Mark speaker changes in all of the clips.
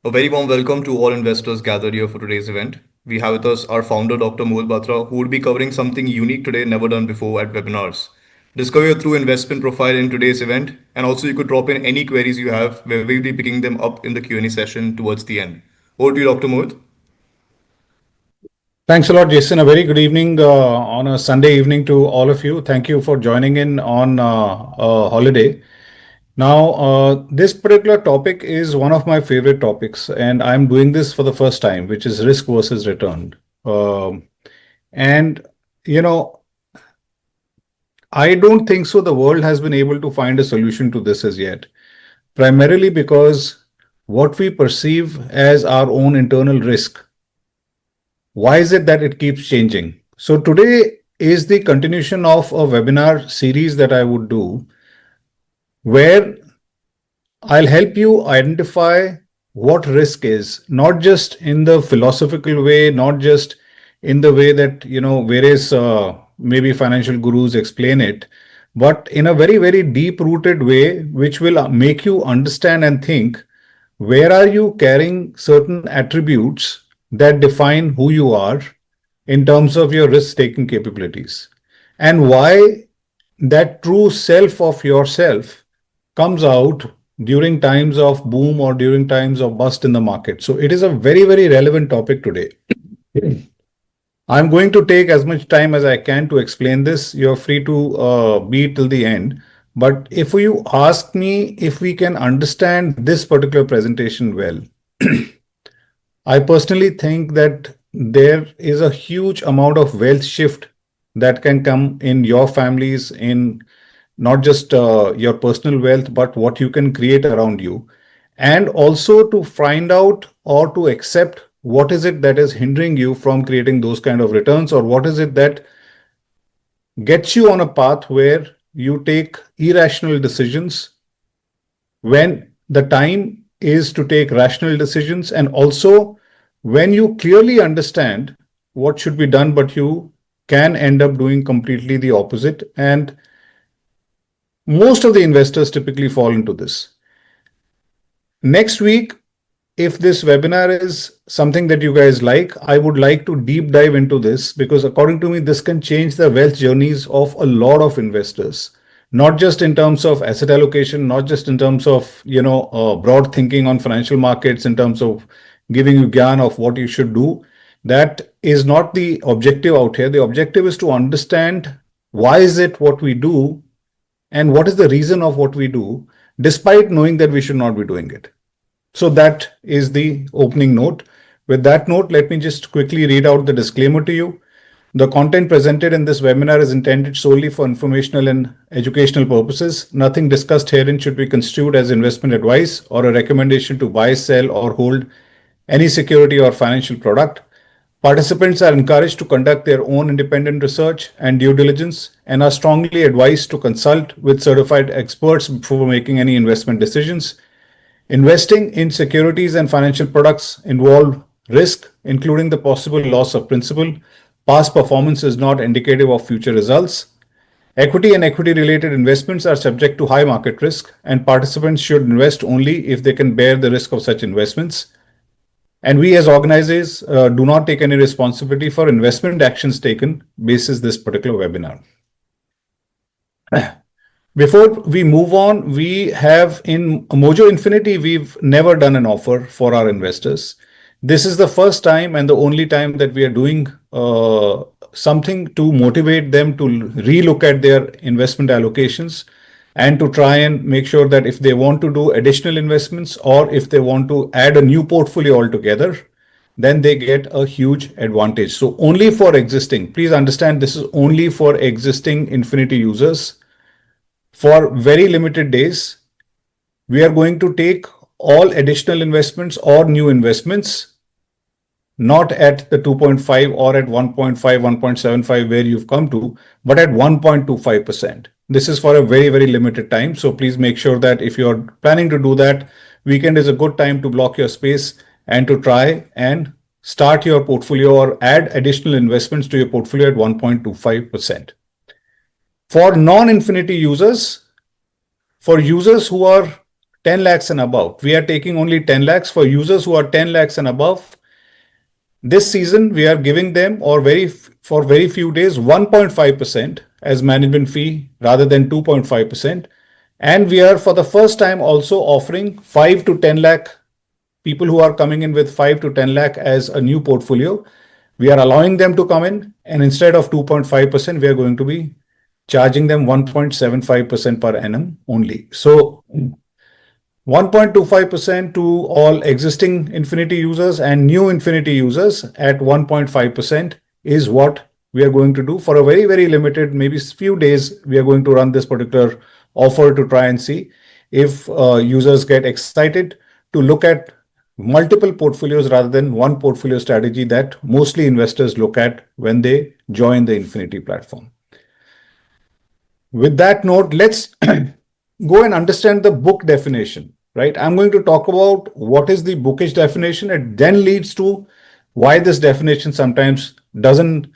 Speaker 1: A very warm welcome to all investors gathered here for today's event. We have with us our founder, Dr. Mohit Batra, who will be covering something unique today, never done before at webinars. Discover your true investment profile in today's event, and also you could drop in any queries you have, where we'll be picking them up in the Q&A session towards the end. Over to you, Dr. Mohit.
Speaker 2: Thanks a lot, Jason. A very good evening on a Sunday evening to all of you. Thank you for joining in on a holiday. Now, this particular topic is one of my favorite topics, and I'm doing this for the first time, which is risk versus return. And, you know, I don't think so. The world has been able to find a solution to this as yet, primarily because what we perceive as our own internal risk. Why is it that it keeps changing? So today is the continuation of a webinar series that I would do, where I'll help you identify what risk is, not just in the philosophical way, not just in the way that, various maybe financial gurus explain it, but in a very, very deep-rooted way, which will make you understand and think, where are you carrying certain attributes that define who you are in terms of your risk-taking capabilities, and why that true self of yourself comes out during times of boom or during times of bust in the market. So it is a very, very relevant topic today. I'm going to take as much time as I can to explain this. You're free to be till the end. But if you ask me if we can understand this particular presentation well, I personally think that there is a huge amount of wealth shift that can come in your families, in not just your personal wealth, but what you can create around you. And also to find out or to accept what is it that is hindering you from creating those kind of returns, or what is it that gets you on a path where you take irrational decisions when the time is to take rational decisions, and also when you clearly understand what should be done, but you can end up doing completely the opposite. And most of the investors typically fall into this. Next week, if this webinar is something that you guys like, I would like to deep dive into this, because according to me, this can change the wealth journeys of a lot of investors. Not just in terms of asset allocation, not just in terms of, broad thinking on financial markets, in terms of giving you gyan of what you should do. That is not the objective out here. The objective is to understand why is it what we do and what is the reason of what we do, despite knowing that we should not be doing it. So that is the opening note. With that note, let me just quickly read out the disclaimer to you. The content presented in this webinar is intended solely for informational and educational purposes. Nothing discussed herein should be construed as investment advice or a recommendation to buy, sell, or hold any security or financial product. Participants are encouraged to conduct their own independent research and due diligence, and are strongly advised to consult with certified experts before making any investment decisions. Investing in securities and financial products involve risk, including the possible loss of principal. Past performance is not indicative of future results. Equity and equity-related investments are subject to high market risk, and participants should invest only if they can bear the risk of such investments. And we as organizers do not take any responsibility for investment actions taken basis this particular webinar. Before we move on, we have in Mojo Infinity, we've never done an offer for our investors. This is the first time and the only time that we are doing something to motivate them to relook at their investment allocations, and to try and make sure that if they want to do additional investments, or if they want to add a new portfolio altogether, then they get a huge advantage. So only for existing, please understand, this is only for existing Infinity users. For very limited days, we are going to take all additional investments or new investments, not at the 2.5 or at 1.5, 1.75 where you've come to, but at 1.25%. This is for a very, very limited time. So please make sure that if you're planning to do that, weekend is a good time to block your space and to try and start your portfolio or add additional investments to your portfolio at 1.25%. For non-Infinity users, for users who are 10 lakhs and above. We are taking only 10 lakhs for users who are 10 lakhs and above. This season, we are giving them, or for very few days, 1.5% as management fee rather than 2.5%. And we are for the first time also offering 5 to 10 lakh people who are coming in with 5 to 10 lakh as a new portfolio. We are allowing them to come in, and instead of 2.5%, we are going to be charging them 1.75% per annum only. So 1.25% to all existing Infinity users and new Infinity users at 1.5% is what we are going to do for a very, very limited, maybe few days. We are going to run this particular offer to try and see if users get excited to look at multiple portfolios rather than one portfolio strategy that mostly investors look at when they join the Infinity platform. With that note, let's go and understand the book definition, right? I'm going to talk about what is the bookish definition. It then leads to why this definition sometimes doesn't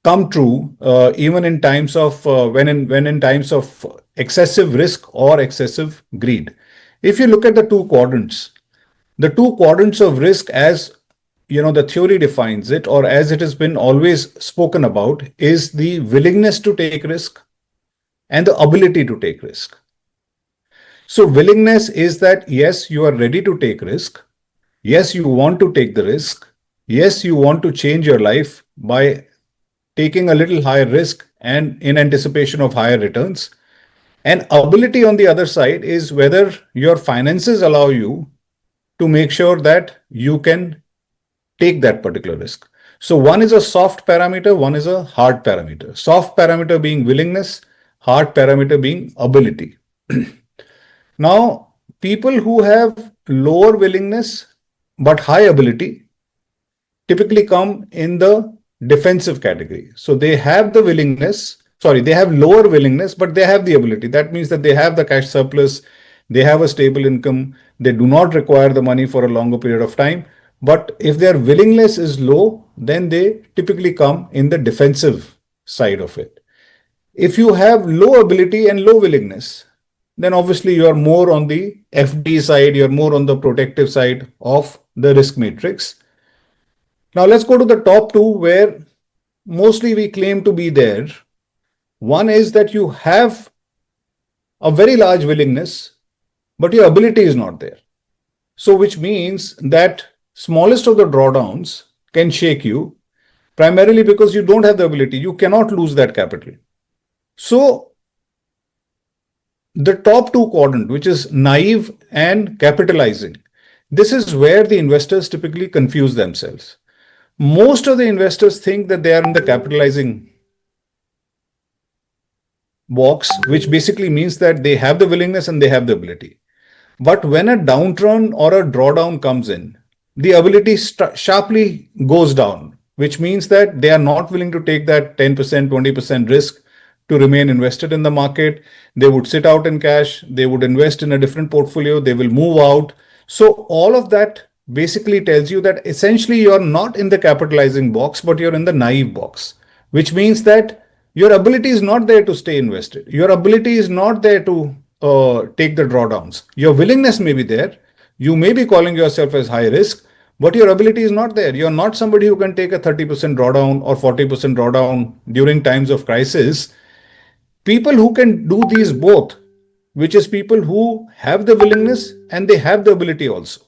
Speaker 2: come true, even in times of when in times of excessive risk or excessive greed. If you look at the two quadrants of risk, as the theory defines it, or as it has been always spoken about, is the willingness to take risk and the ability to take risk. So willingness is that, yes, you are ready to take risk. Yes, you want to take the risk. Yes, you want to change your life by taking a little higher risk and in anticipation of higher returns. And ability on the other side is whether your finances allow you to make sure that you can take that particular risk. So one is a soft parameter, one is a hard parameter. Soft parameter being willingness, hard parameter being ability. Now, people who have lower willingness but high ability typically come in the defensive category. So they have the willingness, they have lower willingness, but they have the ability. That means that they have the cash surplus, they have a stable income, they do not require the money for a longer period of time. But if their willingness is low, then they typically come in the defensive side of it. If you have low ability and low willingness, then obviously you are more on the FD side, you're more on the protective side of the risk matrix. Now let's go to the top two where mostly we claim to be there. One is that you have a very large willingness, but your ability is not there. So which means that smallest of the drawdowns can shake you, primarily because you don't have the ability. You cannot lose that capital. So the top two quadrant, which is naive and capitalizing, this is where the investors typically confuse themselves. Most of the investors think that they are in the capitalizing box, which basically means that they have the willingness and they have the ability. But when a downturn or a drawdown comes in, the ability sharply goes down, which means that they are not willing to take that 10%, 20% risk to remain invested in the market. They would sit out in cash, they would invest in a different portfolio, they will move out. So all of that basically tells you that essentially you're not in the capitalizing box, but you're in the naive box, which means that your ability is not there to stay invested. Your ability is not there to take the drawdowns. Your willingness may be there. You may be calling yourself as high risk, but your ability is not there. You're not somebody who can take a 30% drawdown or 40% drawdown during times of crisis. People who can do these both, which is people who have the willingness and they have the ability also,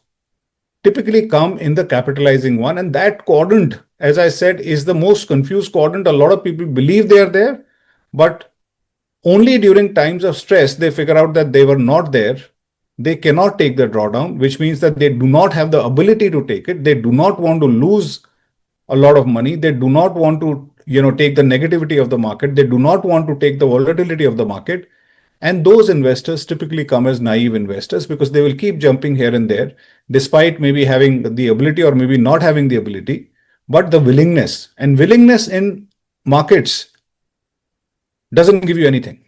Speaker 2: typically come in the capitalizing one. And that quadrant, as I said, is the most confused quadrant. A lot of people believe they are there, but only during times of stress, they figure out that they were not there. They cannot take the drawdown, which means that they do not have the ability to take it. They do not want to lose a lot of money. They do not want to take the negativity of the market. They do not want to take the volatility of the market. And those investors typically come as naive investors because they will keep jumping here and there, despite maybe having the ability or maybe not having the ability, but the willingness. And willingness in markets doesn't give you anything.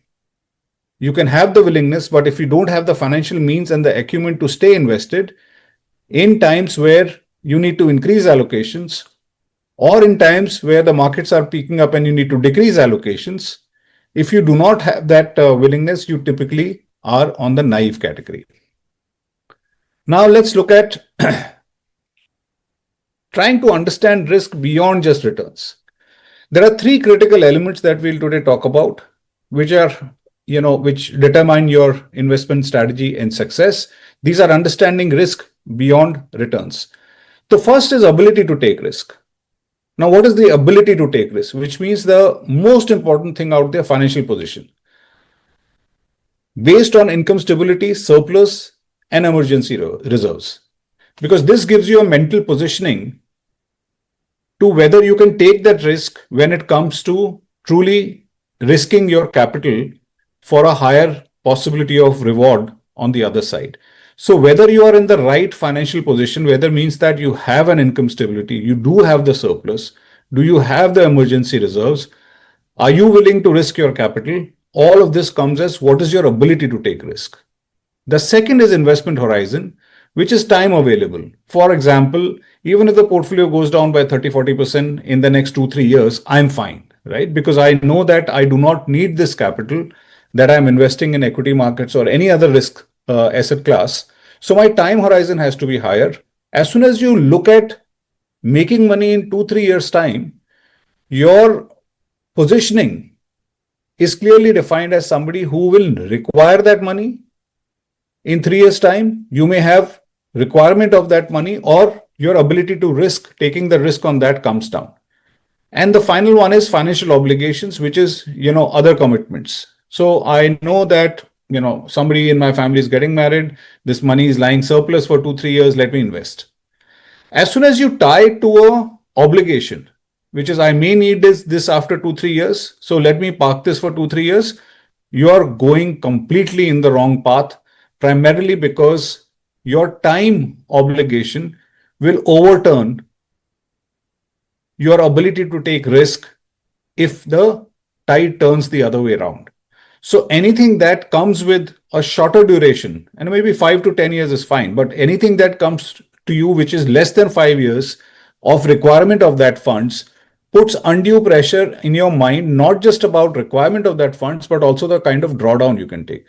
Speaker 2: You can have the willingness, but if you don't have the financial means and the acumen to stay invested in times where you need to increase allocations, or in times where the markets are peaking up and you need to decrease allocations, if you do not have that willingness, you typically are on the naive category. Now let's look at trying to understand risk beyond just returns. There are three critical elements that we'll today talk about, which are, which determine your investment strategy and success. These are understanding risk beyond returns. The first is ability to take risk. Now, what is the ability to take risk? Which means the most important thing out there, financial position. Based on income stability, surplus, and emergency reserves. Because this gives you a mental positioning to whether you can take that risk when it comes to truly risking your capital for a higher possibility of reward on the other side. So whether you are in the right financial position, whether means that you have an income stability, you do have the surplus, do you have the emergency reserves, are you willing to risk your capital? All of this comes as what is your ability to take risk. The second is investment horizon, which is time available. For example, even if the portfolio goes down by 30-40% in the next 2-3 years, I'm fine, right? Because I know that I do not need this capital that I'm investing in equity markets or any other risk asset class. So my time horizon has to be higher. As soon as you look at making money in 2-3 years' time, your positioning is clearly defined as somebody who will require that money. In 3 years' time, you may have requirement of that money, or your ability to risk, taking the risk on that comes down. And the final one is financial obligations, which is, other commitments. So I know that, somebody in my family is getting married. This money is lying surplus for 2-3 years. Let me invest. As soon as you tie it to a obligation, which is I may need this after 2-3 years, so let me park this for 2-3 years, you are going completely in the wrong path, primarily because your time obligation will overturn your ability to take risk if the tide turns the other way around. So anything that comes with a shorter duration, and maybe 5 to 10 years is fine, but anything that comes to you which is less than 5 years of requirement of that funds puts undue pressure in your mind, not just about requirement of that funds, but also the kind of drawdown you can take.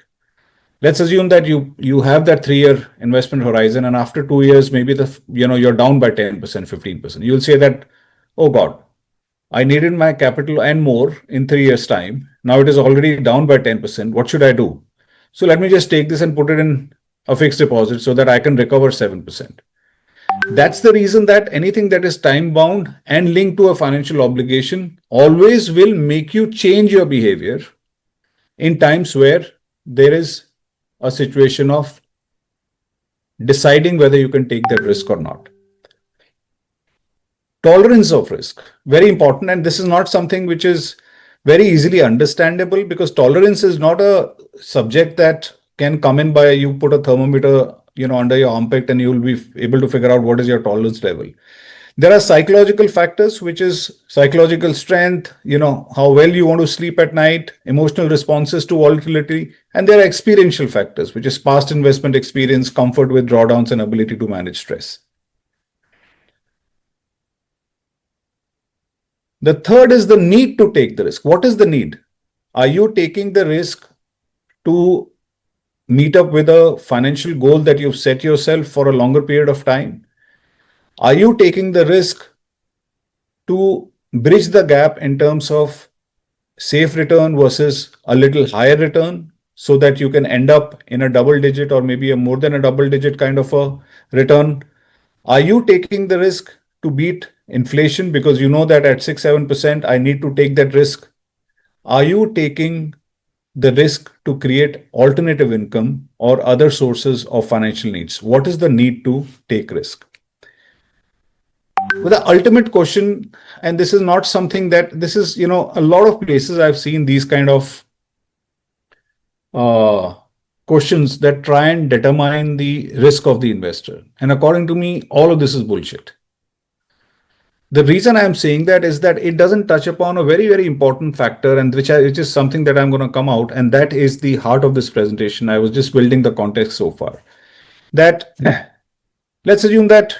Speaker 2: Let's assume that you have that 3-year investment horizon, and after 2 years, maybe you're down by 10%, 15%. You'll say that, oh God, I needed my capital and more in 3 years' time. Now it is already down by 10%. What should I do? So let me just take this and put it in a fixed deposit so that I can recover 7%. That's the reason that anything that is time bound and linked to a financial obligation always will make you change your behavior in times where there is a situation of deciding whether you can take that risk or not. Tolerance of risk, very important. And this is not something which is very easily understandable, because tolerance is not a subject that can come in by you put a thermometer under your armpit and you will be able to figure out what is your tolerance level. There are psychological factors, which is psychological strength, how well you want to sleep at night, emotional responses to volatility, and there are experiential factors, which is past investment experience, comfort with drawdowns, and ability to manage stress. The third is the need to take the risk. What is the need? Are you taking the risk to meet up with a financial goal that you've set yourself for a longer period of time? Are you taking the risk to bridge the gap in terms of safe return versus a little higher return, so that you can end up in a double digit or maybe a more than a double digit kind of a return? Are you taking the risk to beat inflation because you know that at 6-7% I need to take that risk? Are you taking the risk to create alternative income or other sources of financial needs? What is the need to take risk? But the ultimate question, and this is not something that this is, a lot of places I've seen these kind of questions that try and determine the risk of the investor. And according to me, all of this is bullshit. The reason I'm saying that is that it doesn't touch upon a very, very important factor, and which is something that I'm going to come out, and that is the heart of this presentation. I was just building the context so far. That let's assume that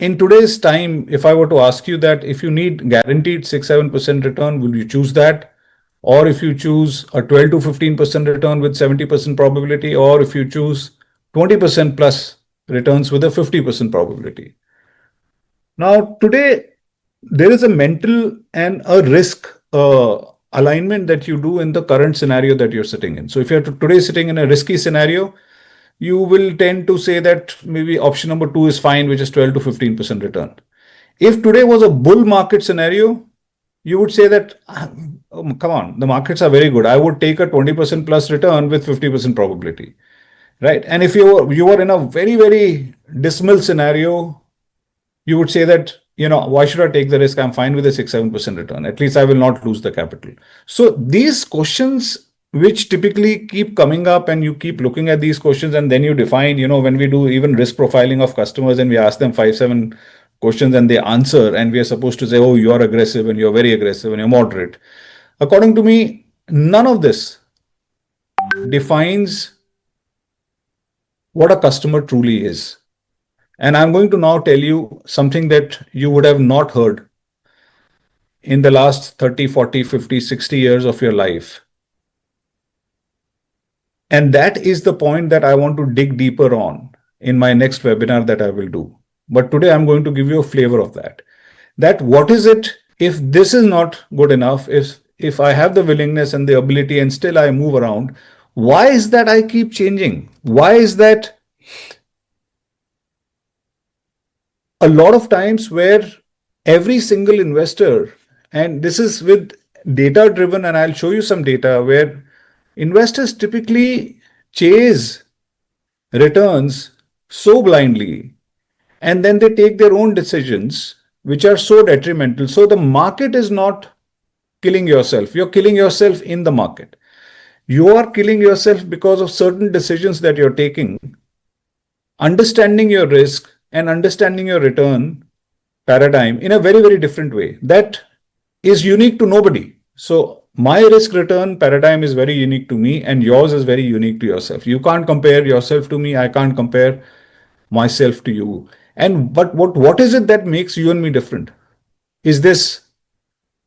Speaker 2: in today's time, if I were to ask you that if you need guaranteed 6-7% return, will you choose that? Or if you choose a 12 to 15% return with 70% probability, or if you choose 20% plus returns with a 50% probability. Now, today, there is a mental and a risk alignment that you do in the current scenario that you're sitting in. So, if you're today sitting in a risky scenario, you will tend to say that maybe option number two is fine, which is 12 to 15% return. If today was a bull market scenario, you would say that, come on, the markets are very good. I would take a 20% plus return with 50% probability, right? And if you are in a very, very dismal scenario, you would say that, why should I take the risk? I'm fine with a 6-7% return. At least I will not lose the capital. So these questions, which typically keep coming up, and you keep looking at these questions, and then you define, when we do even risk profiling of customers and we ask them 5-7 questions and they answer, and we are supposed to say, oh, you're aggressive and you're very aggressive and you're moderate. According to me, none of this defines what a customer truly is. And I'm going to now tell you something that you would have not heard in the last 30, 40, 50, 60 years of your life. And that is the point that I want to dig deeper on in my next webinar that I will do. But today I'm going to give you a flavor of that. That what is it, if this is not good enough, if I have the willingness and the ability and still I move around, why is that I keep changing? Why is that a lot of times where every single investor, and this is with data driven, and I'll show you some data where investors typically chase returns so blindly, and then they take their own decisions which are so detrimental. So the market is not killing yourself. You're killing yourself in the market. You are killing yourself because of certain decisions that you're taking. Understanding your risk and understanding your return paradigm in a very, very different way. That is unique to nobody. So my risk return paradigm is very unique to me, and yours is very unique to yourself. You can't compare yourself to me. I can't compare myself to you. And but what is it that makes you and me different? Is this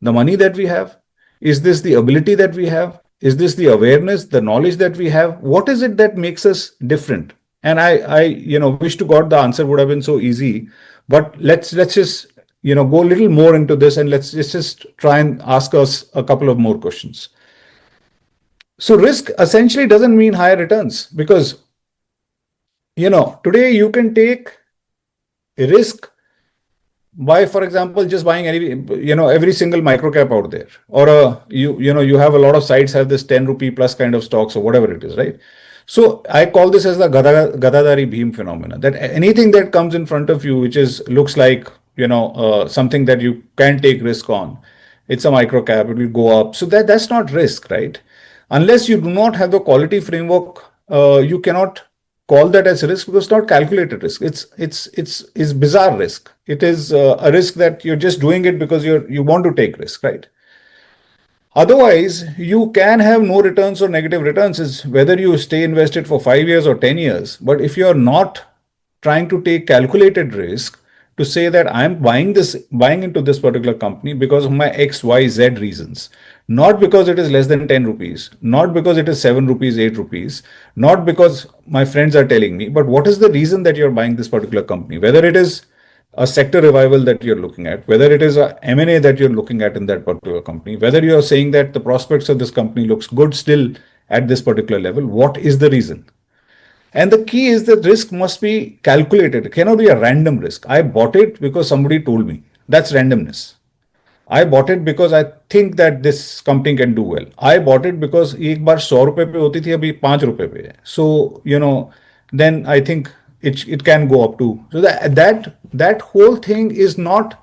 Speaker 2: the money that we have? Is this the ability that we have? Is this the awareness, the knowledge that we have? What is it that makes us different? And I wish to God the answer would have been so easy. But let's just go a little more into this, and let's just try and ask us a couple of more questions. So risk essentially doesn't mean higher returns, because today you can take a risk by, for example, just buying every single micro cap out there, or you have a lot of sites have this 10 rupee plus kind of stocks or whatever it is, right? So I call this as the Gadadari Bhim phenomena, that anything that comes in front of you, which looks like something that you can take risk on, it's a micro cap, it will go up. So that's not risk, right? Unless you do not have the quality framework, you cannot call that as risk, because it's not calculated risk. It's bizarre risk. It is a risk that you're just doing it because you want to take risk, right? Otherwise, you can have no returns or negative returns, is whether you stay invested for 5 years or 10 years. But if you're not trying to take calculated risk to say that I'm buying into this particular company because of my X, Y, Z reasons, not because it is less than 10 rupees, not because it is 7 rupees, 8 rupees, not because my friends are telling me, but what is the reason that you're buying this particular company? Whether it is a sector revival that you're looking at, whether it is a M&A that you're looking at in that particular company, whether you're saying that the prospects of this company looks good still at this particular level, what is the reason? And the key is that risk must be calculated. It cannot be a random risk. I bought it because somebody told me. That's randomness. I bought it because I think that this company can do well. I bought it because एक बार 100 रुपए पे होती थी, अभी 5 रुपए पे है. So then I think it can go up to. So that whole thing is not,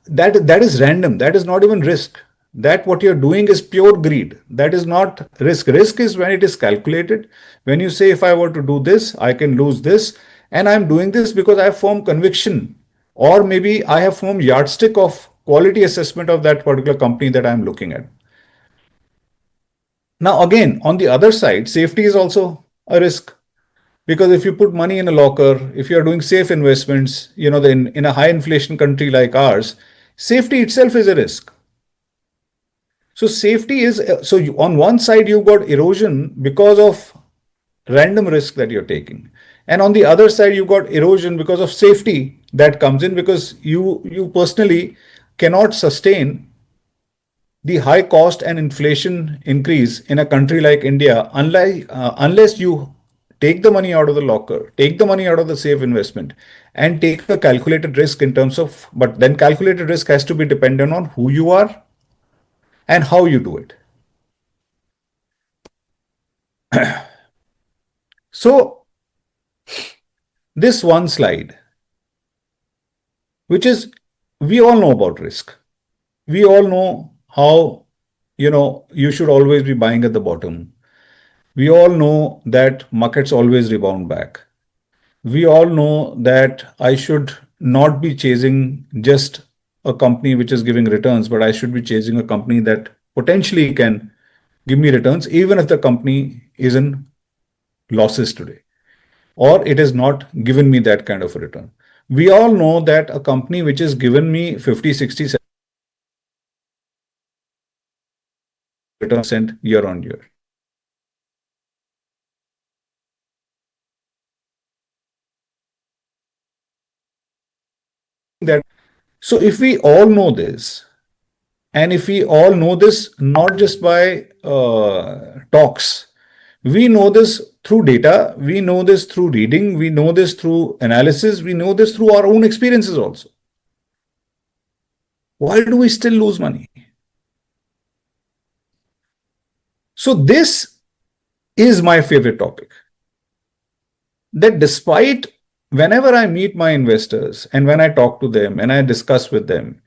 Speaker 2: that is random. That is not even risk. That what you're doing is pure greed. That is not risk. Risk is when it is calculated. When you say, if I were to do this, I can lose this, and I'm doing this because I have firm conviction, or maybe I have firm yardstick of quality assessment of that particular company that I'm looking at. Now, again, on the other side, safety is also a risk. Because if you put money in a locker, if you're doing safe investments, in a high inflation country like ours, safety itself is a risk. So safety is, on one side, you've got erosion because of random risk that you're taking. And on the other side, you've got erosion because of safety that comes in, because you personally cannot sustain the high cost and inflation increase in a country like India unless you take the money out of the locker, take the money out of the safe investment, and take a calculated risk in terms of, but then calculated risk has to be dependent on who you are and how you do it. So, this one slide, which is, we all know about risk. We all know how, you should always be buying at the bottom. We all know that markets always rebound back. We all know that I should not be chasing just a company which is giving returns, but I should be chasing a company that potentially can give me returns, even if the company is in losses today, or it has not given me that kind of a return. We all know that a company which has given me 50, 60, 70% year on year. That, so if we all know this, and if we all know this not just by talks, we know this through data, we know this through reading, we know this through analysis, we know this through our own experiences also. Why do we still lose money? So this is my favorite topic. That despite, whenever I meet my investors and when I talk to them and I discuss with them,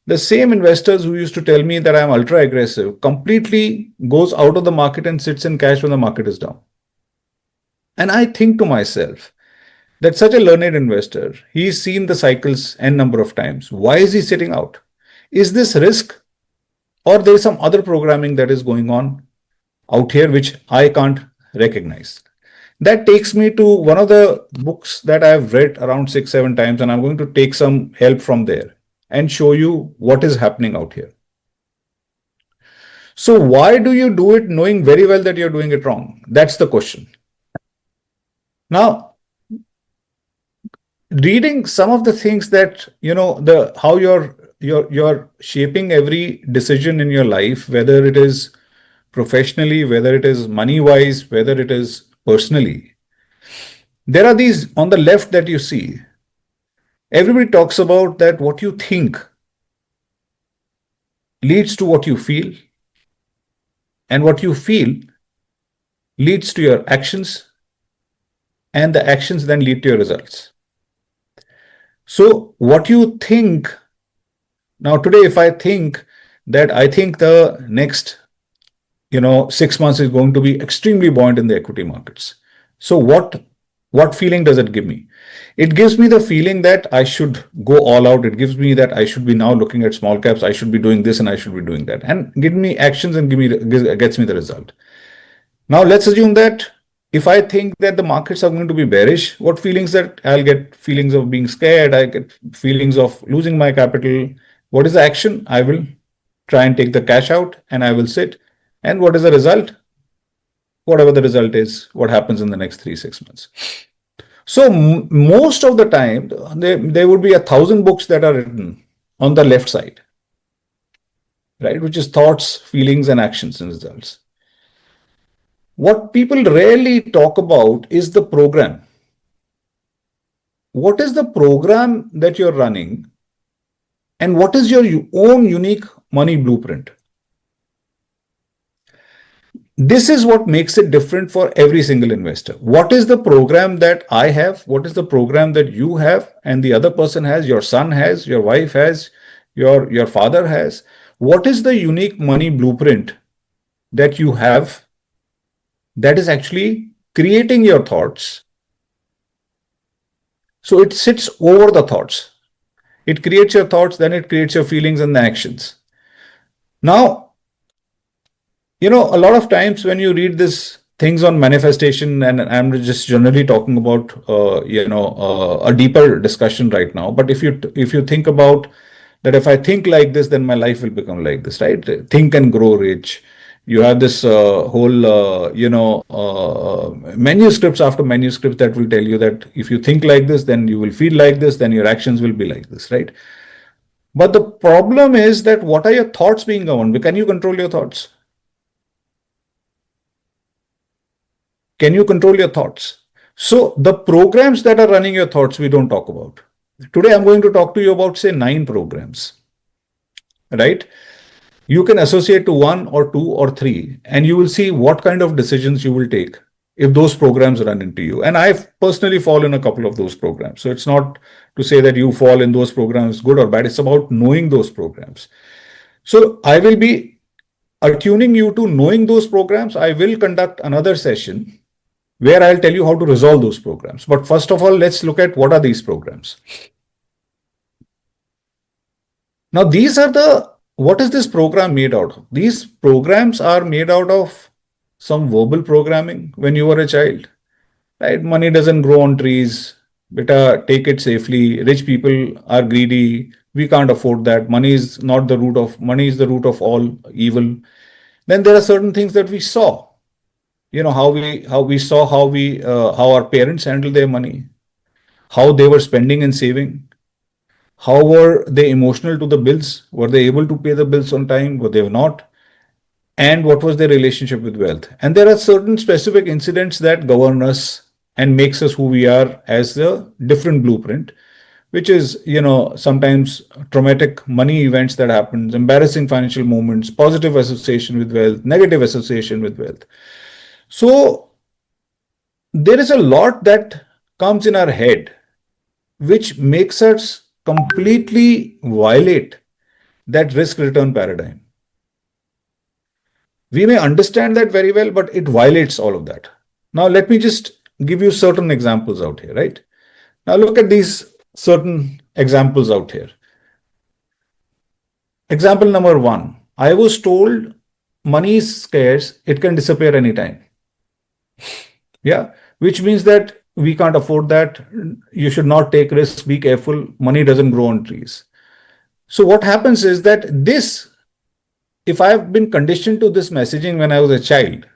Speaker 2: the same investors who used to tell me that I'm ultra aggressive completely goes out of the market and sits in cash when the market is down. And I think to myself that such a learned investor, he's seen the cycles n number of times. Why is he sitting out? Is this risk, or there is some other programming that is going on out here which I can't recognize? That takes me to one of the books that I've read around 6, 7 times, and I'm going to take some help from there and show you what is happening out here. So why do you do it knowing very well that you're doing it wrong? That's the question. Now, reading some of the things that, the how you're shaping every decision in your life, whether it is professionally, whether it is money wise, whether it is personally. There are these on the left that you see. Everybody talks about that what you think leads to what you feel, and what you feel leads to your actions, and the actions then lead to your results. So what you think, now today, if I think that I think the next 6 months is going to be extremely buoyant in the equity markets. So what feeling does it give me? It gives me the feeling that I should go all out. It gives me that I should be now looking at small caps. I should be doing this and I should be doing that, and give me actions and gets me the result. Now let's assume that if I think that the markets are going to be bearish, what feelings that I'll get? Feelings of being scared. I get feelings of losing my capital. What is the action? I will try and take the cash out and I will sit. And what is the result? Whatever the result is, what happens in the next 3, 6 months. So most of the time, there would be 1,000 books that are written on the left side, right? Which is thoughts, feelings, and actions and results. What people rarely talk about is the program. What is the program that you're running, and what is your own unique money blueprint? This is what makes it different for every single investor. What is the program that I have? What is the program that you have and the other person has, your son has, your wife has, your father has? What is the unique money blueprint that you have that is actually creating your thoughts? So it sits over the thoughts. It creates your thoughts, then it creates your feelings and the actions. Now, a lot of times when you read this things on manifestation, and I'm just generally talking about, a deeper discussion right now. But if you think about that, if I think like this, then my life will become like this, right? Think and grow rich. You have this whole, manuscripts after manuscripts that will tell you that if you think like this, then you will feel like this, then your actions will be like this, right? But the problem is that what are your thoughts being governed? Can you control your thoughts? Can you control your thoughts? So the programs that are running your thoughts, we don't talk about. Today, I'm going to talk to you about, say, 9 programs, right? You can associate to 1 or 2 or 3, and you will see what kind of decisions you will take if those programs run into you. And I've personally fallen in a couple of those programs. So it's not to say that you fall in those programs, good or bad. It's about knowing those programs. So I will be attuning you to knowing those programs. I will conduct another session where I'll tell you how to resolve those programs. But first of all, let's look at what are these programs. Now, what is this program made out of? These programs are made out of some verbal programming when you were a child, right? Money doesn't grow on trees. Beta, take it safely. Rich people are greedy. We can't afford that. Money is the root of all evil. Then there are certain things that we saw. How our parents handled their money, how they were spending and saving, how were they emotional to the bills? Were they able to pay the bills on time? Were they not? And what was their relationship with wealth? And there are certain specific incidents that govern us and makes us who we are as a different blueprint, which is, sometimes traumatic money events that happens, embarrassing financial moments, positive association with wealth, negative association with wealth. So there is a lot that comes in our head which makes us completely violate that risk return paradigm. We may understand that very well, but it violates all of that. Now, let me just give you certain examples out here, right? Now, look at these certain examples out here. Example number 1, I was told money is scarce, it can disappear anytime. Yeah, which means that we can't afford that. You should not take risks, be careful. Money doesn't grow on trees. So what happens is that if I've been conditioned to this messaging when I was a child,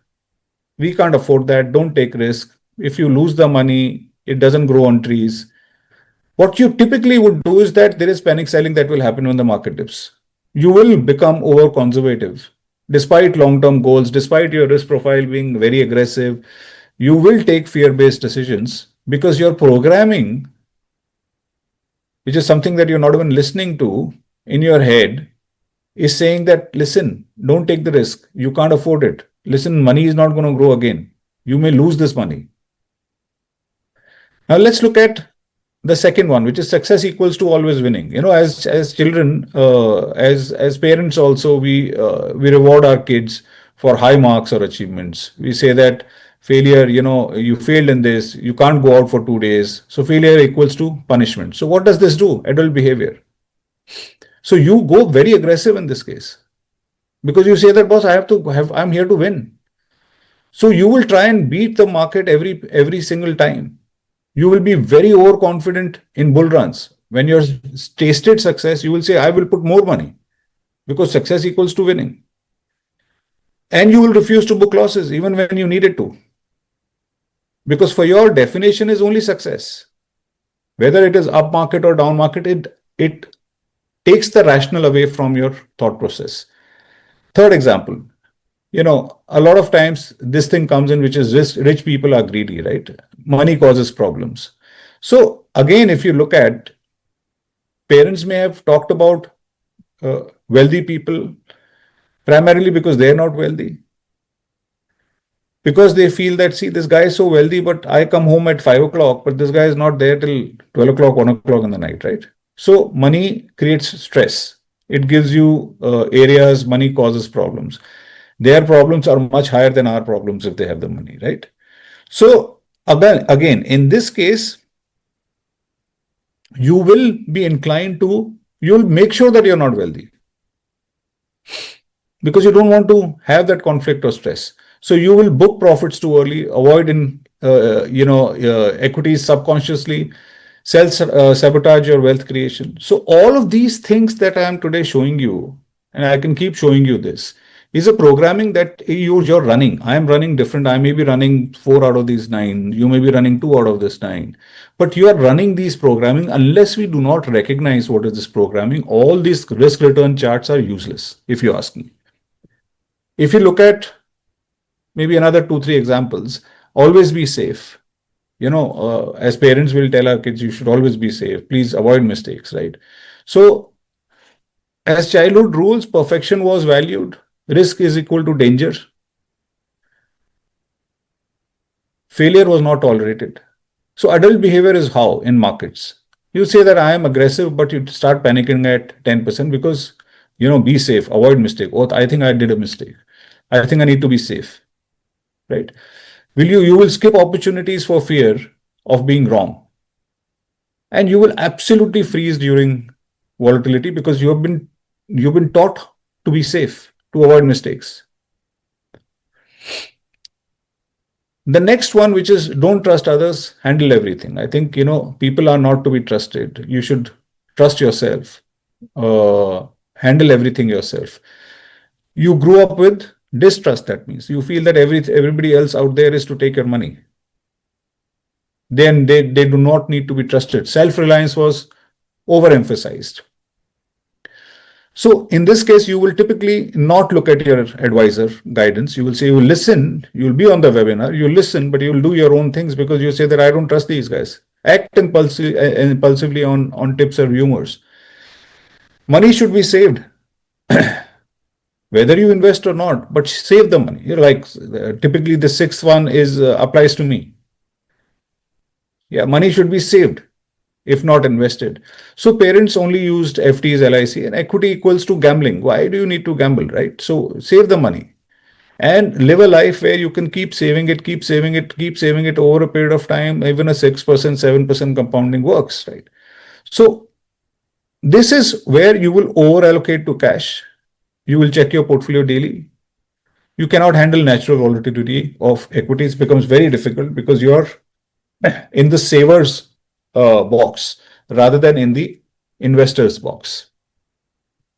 Speaker 2: we can't afford that, don't take risk. If you lose the money, it doesn't grow on trees. What you typically would do is that there is panic selling that will happen when the market dips. You will become over conservative. Despite long-term goals, despite your risk profile being very aggressive, you will take fear-based decisions because your programming, which is something that you're not even listening to in your head, is saying that, listen, don't take the risk. You can't afford it. Listen, money is not going to grow again. You may lose this money. Now let's look at the second one, which is success equals to always winning. As children, as parents also, we reward our kids for high marks or achievements. We say that failure, you failed in this, you can't go out for 2 days. So failure equals to punishment. So what does this do? Adult behavior. So you go very aggressive in this case because you say that, boss, I'm here to win. So you will try and beat the market every single time. You will be very overconfident in bull runs. When you're tasted success, you will say, I will put more money because success equals to winning. And you will refuse to book losses even when you need it to. Because for your definition is only success. Whether it is up market or down market, it takes the rational away from your thought process. Third example, a lot of times this thing comes in, which is rich people are greedy, right? Money causes problems. So again, if you look at, parents may have talked about wealthy people primarily because they're not wealthy. Because they feel that, see, this guy is so wealthy, but I come home at 5 o'clock, but this guy is not there till 12 o'clock, 1 o'clock in the night, right? So money creates stress. It gives you areas, money causes problems. Their problems are much higher than our problems if they have the money, right? So again, in this case, you will be inclined to, you'll make sure that you're not wealthy because you don't want to have that conflict or stress. So you will book profits too early, avoid equities subconsciously, sabotage your wealth creation. So all of these things that I am today showing you, and I can keep showing you this, is a programming that you're running. I am running different. I may be running 4 out of these 9. You may be running 2 out of this 9. But you are running these programming unless we do not recognize what is this programming. All these risk return charts are useless, if you ask me. If you look at maybe another 2, 3 examples, always be safe. As parents will tell our kids, you should always be safe. Please avoid mistakes, right? So as childhood rules, perfection was valued. Risk is equal to danger. Failure was not tolerated. So adult behavior is how in markets. You say that I am aggressive, but you start panicking at 10% because, be safe, avoid mistake. Oh, I think I did a mistake. I think I need to be safe, right? You will skip opportunities for fear of being wrong. And you will absolutely freeze during volatility because you've been taught to be safe, to avoid mistakes. The next one, which is don't trust others, handle everything. I think, people are not to be trusted. You should trust yourself, handle everything yourself. You grew up with distrust. That means you feel that everybody else out there is to take your money. Then they do not need to be trusted. Self-reliance was overemphasized. So in this case, you will typically not look at your advisor guidance. You will say, you will listen, you will be on the webinar, you listen, but you will do your own things because you say that I don't trust these guys. Act impulsively on tips or rumors. Money should be saved, whether you invest or not, but save the money. You're like, typically the sixth one is applies to me. Yeah, money should be saved, if not invested. So parents only used FDs, LIC, and equity equals to gambling. Why do you need to gamble, right? So save the money and live a life where you can keep saving it, keep saving it, keep saving it over a period of time. Even a 6%, 7% compounding works, right? So this is where you will over allocate to cash. You will check your portfolio daily. You cannot handle natural volatility of equities. Becomes very difficult because you're in the savers box rather than in the investors box.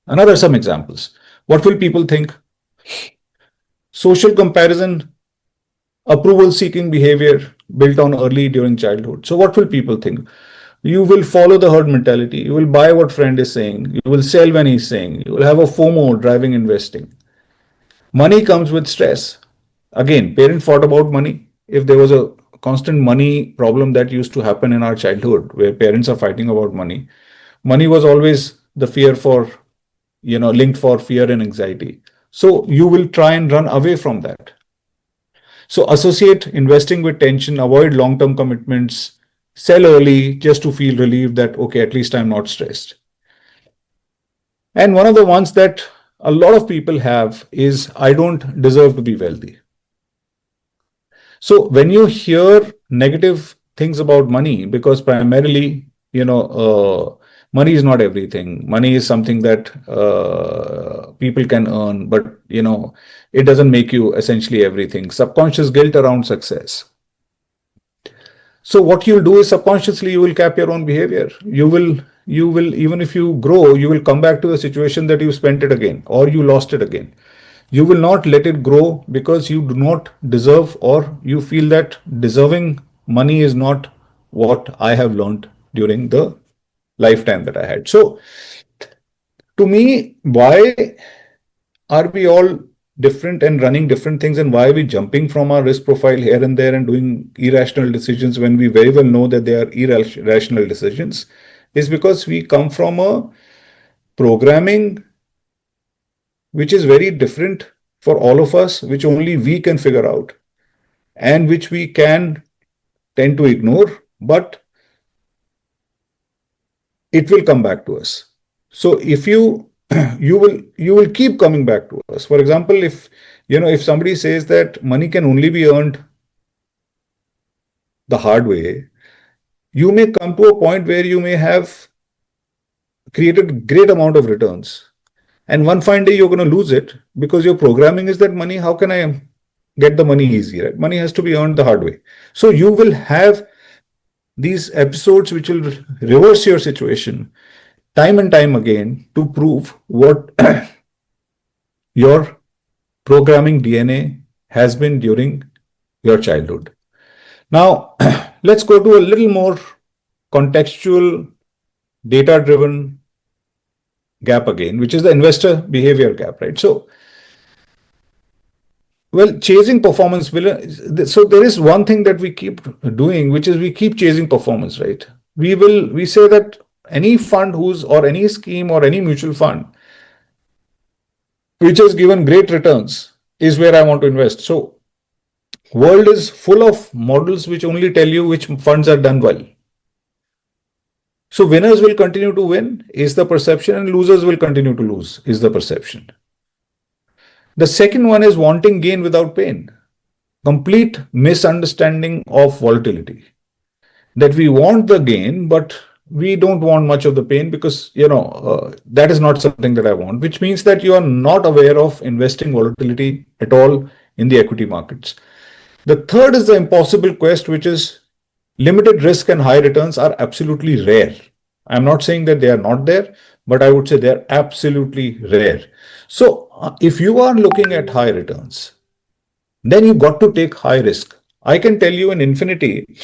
Speaker 2: Another some examples. What will people think? Social comparison, approval seeking behavior built on early during childhood. So what will people think? You will follow the herd mentality. You will buy what friend is saying. You will sell when he's saying. You will have a FOMO driving investing. Money comes with stress. Again, parents fought about money. If there was a constant money problem that used to happen in our childhood where parents are fighting about money, money was always the fear for, linked for fear and anxiety. So you will try and run away from that. So associate investing with tension, avoid long-term commitments, sell early just to feel relieved that, okay, at least I'm not stressed. And one of the ones that a lot of people have is I don't deserve to be wealthy. So when you hear negative things about money, because primarily, money is not everything. Money is something that people can earn, but it doesn't make you essentially everything. Subconscious guilt around success. So what you'll do is subconsciously you will cap your own behavior. You will even if you grow, you will come back to a situation that you spent it again or you lost it again. You will not let it grow because you do not deserve or you feel that deserving money is not what I have learned during the lifetime that I had. So to me, why are we all different and running different things, and why are we jumping from our risk profile here and there and doing irrational decisions when we very well know that they are irrational decisions? Is because we come from a programming which is very different for all of us, which only we can figure out and which we can tend to ignore, but it will come back to us. So if you will keep coming back to us. For example, if somebody says that money can only be earned the hard way, you may come to a point where you may have created great amount of returns, and one fine day you're going to lose it because your programming is that money, how can I get the money easy, right? Money has to be earned the hard way. So you will have these episodes which will reverse your situation time and time again to prove what your programming DNA has been during your childhood. Now, let's go to a little more contextual, data driven gap again, which is the investor behavior gap, right? So, well, chasing performance will. So there is one thing that we keep doing, which is we keep chasing performance, right? We say that any fund who's or any scheme or any mutual fund which has given great returns is where I want to invest. So world is full of models which only tell you which funds are done well. So winners will continue to win is the perception, and losers will continue to lose is the perception. The second one is wanting gain without pain. Complete misunderstanding of volatility. That we want the gain, but we don't want much of the pain because, that is not something that I want, which means that you are not aware of investing volatility at all in the equity markets. The third is the impossible quest, which is limited risk and high returns are absolutely rare. I'm not saying that they are not there, but I would say they're absolutely rare. So if you are looking at high returns, then you got to take high risk. I can tell you in Infinity,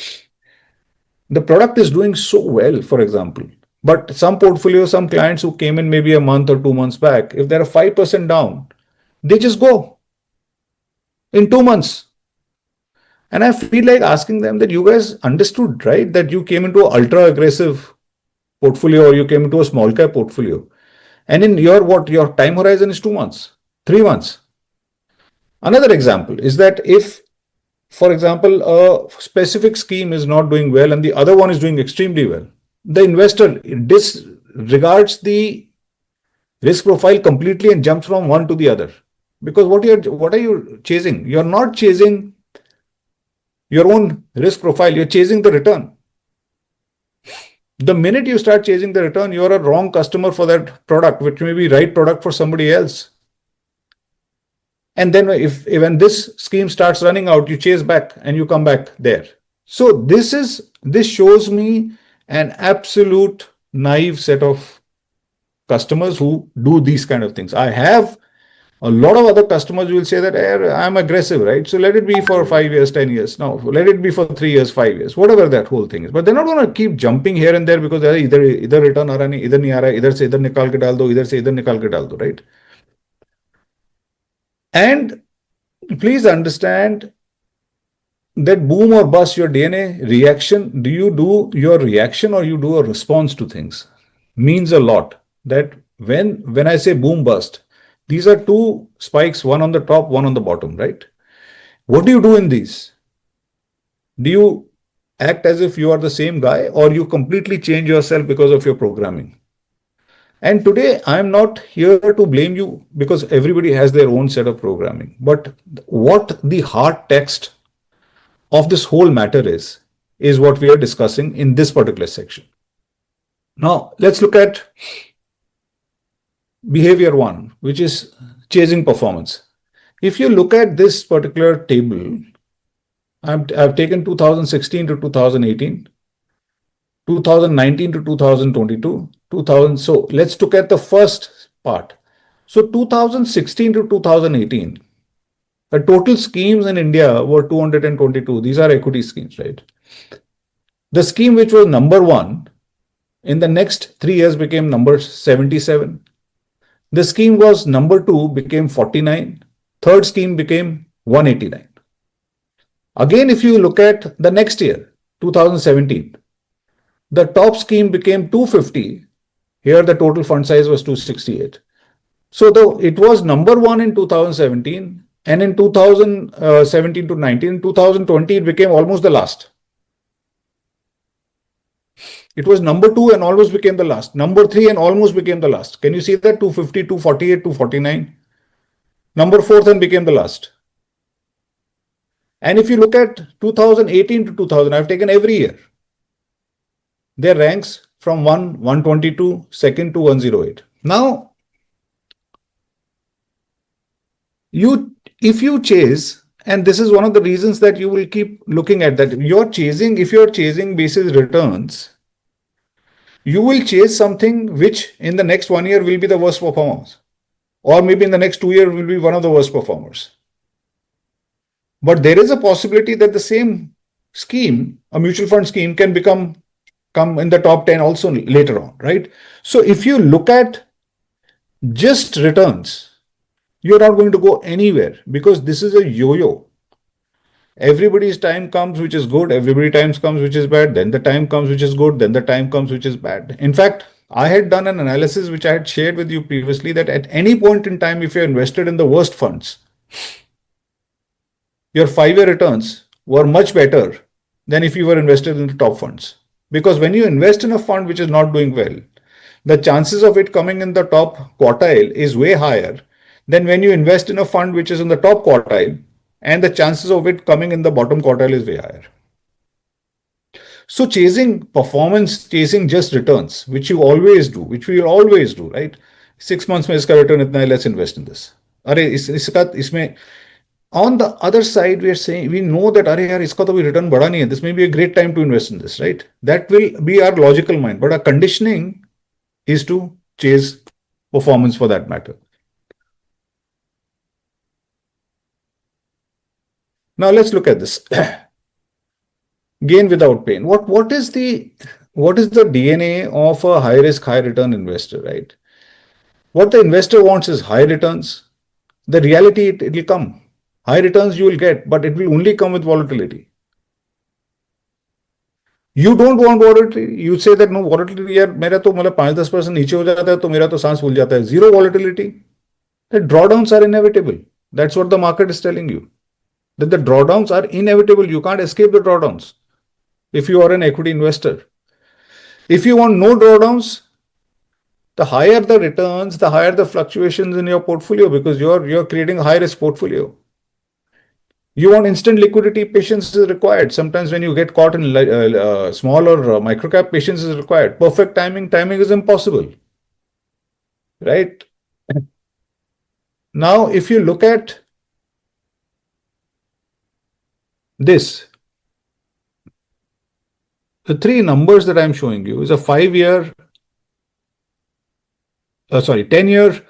Speaker 2: the product is doing so well, for example, but some portfolios, some clients who came in maybe a month or 2 months back, if they're 5% down, they just go in 2 months. And I feel like asking them that you guys understood, right? That you came into an ultra aggressive portfolio or you came into a small cap portfolio. And in your time horizon is 2 months, 3 months. Another example is that if, for example, a specific scheme is not doing well and the other one is doing extremely well, the investor disregards the risk profile completely and jumps from one to the other. Because what are you chasing? You're not chasing your own risk profile, you're chasing the return. The minute you start chasing the return, you're a wrong customer for that product, which may be right product for somebody else. And then when this scheme starts running out, you chase back and you come back there. So this shows me an absolute naive set of customers who do these kind of things. I have a lot of other customers who will say that I'm aggressive, right? So let it be for 5 years, 10 years. No, let it be for 3 years, 5 years, whatever that whole thing is. But they're not going to keep jumping here and there because either return आ रहा नहीं, इधर नहीं आ रहा है, इधर से इधर निकाल के डाल दो, इधर से इधर निकाल के डाल दो, right? And please understand that boom or bust your DNA reaction. Do you do your reaction or you do a response to things? Means a lot. That when I say boom bust, these are two spikes, one on the top, one on the bottom, right? What do you do in these? Do you act as if you are the same guy or you completely change yourself because of your programming? And today, I'm not here to blame you because everybody has their own set of programming. But what the hard text of this whole matter is what we are discussing in this particular section. Now, let's look at behavior one, which is chasing performance. If you look at this particular table, I've taken 2016 to 2018, 2019 to 2022, 2000. So let's look at the first part. So 2016 to 2018, the total schemes in India were 222. These are equity schemes, right? The scheme which was number one in the next 3 years became number 77. The scheme was number two, became 49. Third scheme became 189. Again, if you look at the next year, 2017, the top scheme became 250. Here, the total fund size was 268. So, though it was number one in 2017, and in 2017 to 19, 2020, it became almost the last. It was number two and almost became the last. Number three and almost became the last. Can you see that? 250, 248, 249. Number fourth and became the last. And if you look at 2018 to 2000, I've taken every year. Their ranks from 122, second to 108. Now, if you chase, and this is one of the reasons that you will keep looking at that, if you're chasing basis returns, you will chase something which in the next 1 year will be the worst performance. or maybe in the next 2 years will be one of the worst performers. But there is a possibility that the same scheme, a mutual fund scheme, can come in the top 10 also later on, right? So if you look at just returns, you're not going to go anywhere because this is a yo-yo. Everybody's time comes which is good, everybody times comes which is bad, then the time comes which is good, then the time comes which is bad. In fact, I had done an analysis which I had shared with you previously that at any point in time, if you're invested in the worst funds, your 5 year returns were much better than if you were invested in the top funds. Because when you invest in a fund which is not doing well, the chances of it coming in the top quartile is way higher than when you invest in a fund which is in the top quartile, and the chances of it coming in the bottom quartile is way higher. So chasing performance, chasing just returns, which you always do, which we will always do, right? 6 months में इसका return इतना है, let's invest in this. अरे इसका इसमें on the other side, we are saying we know that अरे यार इसका तो भी return बड़ा नहीं है. This may be a great time to invest in this, right? That will be our logical mind, but our conditioning is to chase performance for that matter. Now let's look at this. Gain without pain. What is the DNA of a high risk, high return investor, right? What the investor wants is high returns. The reality, it will come. High returns you will get, but it will only come with volatility. You don't want volatility. You say that no volatility, यार मेरा तो मतलब 5-10% नीचे हो जाता है तो मेरा तो सांस फूल जाता है. Zero volatility. The drawdowns are inevitable. That's what the market is telling you. That the drawdowns are inevitable. You can't escape the drawdowns if you are an equity investor. If you want no drawdowns, the higher the returns, the higher the fluctuations in your portfolio because you're creating a high risk portfolio. You want instant liquidity, patience is required. Sometimes when you get caught in small or micro cap, patience is required. Perfect timing is impossible, right? Now, if you look at this, the three numbers that I'm showing you is a 5-year, 10-year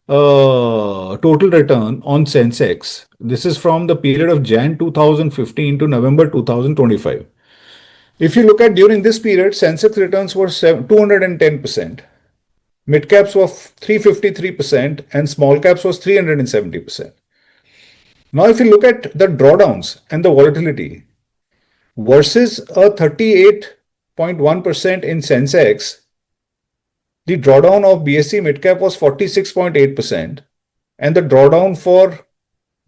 Speaker 2: total return on Sensex. This is from the period of Jan 2015 to November 2025. If you look at during this period, Sensex returns were 210%, mid caps were 353%, and small caps was 370%. Now, if you look at the drawdowns and the volatility versus a 38.1% in Sensex, the drawdown of BSE midcap was 46.8%, and the drawdown for